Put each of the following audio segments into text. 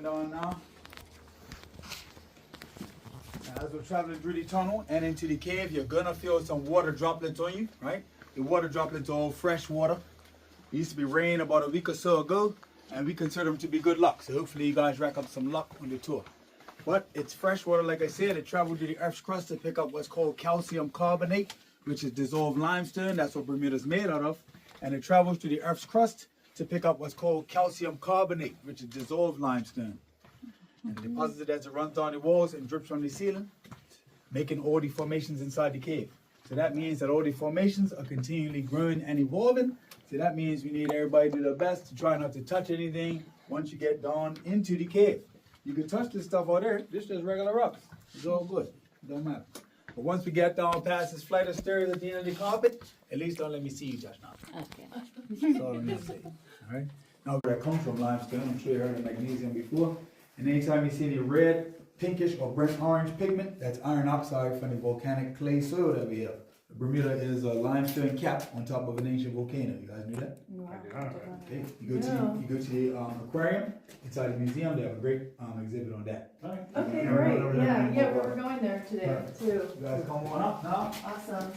coming down now. Now, as we're traveling through the tunnel and into the cave, you're gonna feel some water droplets on you, right? The water droplets are all fresh water. It used to be rain about a week or so ago, and we consider them to be good luck. So hopefully you guys rack up some luck on the tour. But it's fresh water, like I said. It traveled to the Earth's crust to pick up what's called calcium carbonate, which is dissolved limestone. That's what Bermuda is made out of. And it travels to the Earth's crust to pick up what's called calcium carbonate, which is dissolved limestone. And it deposits it as it runs down the walls and drips from the ceiling, making all the formations inside the cave. So that means that all the formations are continually growing and evolving. So that means we need everybody to do their best to try not to touch anything once you get down into the cave. You can touch this stuff out there, this is just regular rocks. It's all good, it don't matter. But once we get down past this flight of stairs at the end of the carpet, at least don't let me see you touch now. Okay. That's all I need to say. All right. Now that comes from limestone, I'm sure you heard of magnesium before. And anytime you see any red, pinkish, or burnt orange pigment, that's iron oxide from the volcanic clay soil that we have. Bermuda is a limestone cap on top of an ancient volcano. You guys knew that? Okay. You go to the aquarium inside the museum. They have a great exhibit on that. Okay, great. Yeah, we're going there today too. You guys come on up now. Awesome.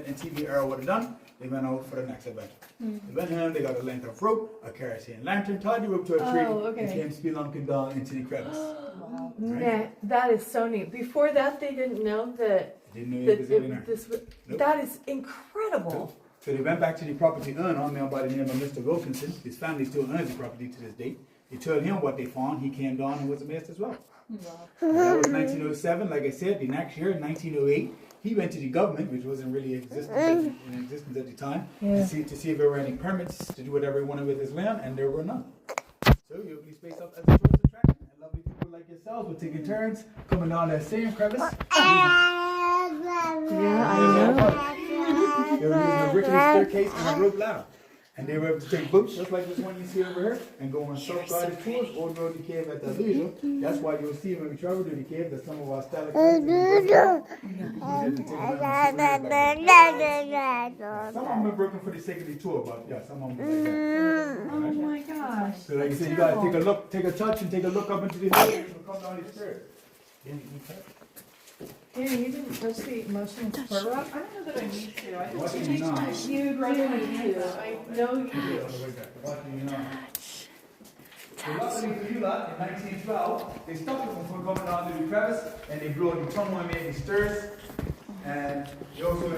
And TV era would have done, they went out for the next adventure. They went home, they got a length of rope, a kerosene lantern, tied the rope to a tree, and came spelunking down into the crevice. Wow. Right? That is so neat. Before that, they didn't know that. Didn't know it was in there. Nope. That is incredible. So they went back to the property owner, a man by the name of Mr. Wilkinson. His family still owns the property to this day. They told him what they found. He came down and was amazed as well. Wow. That was 1907. Like I said, the next year, in 1908, he went to the government, which wasn't really in existence at the time, to see if there were any permits to do whatever he wanted with his land, and there were none. So you'll be spaced up as a tourist attraction, and lovely people like yourselves will take turns coming down that same crevice. Yeah, I know. They were using a rickety staircase and a rope ladder. And they were able to take boats just like this one you see over here and go on self-guided tours all around the cave at their leisure. That's why you'll see when we travel to the cave that some of our stalactites some of them are broken for the sake of the tour, but yeah, some of them are like that. Oh my gosh. So like I said, you gotta take a look, take a touch and take a look up into the hill and come down the stairs. Danny, you didn't touch the emotional support rock? I don't know that I need to. I Watch just me now. you really need to. I know you do. Watch me now. So luckily for you lot, in 1912, they stopped them from coming down to the crevice and they blew the tunnel and made the stairs. And they also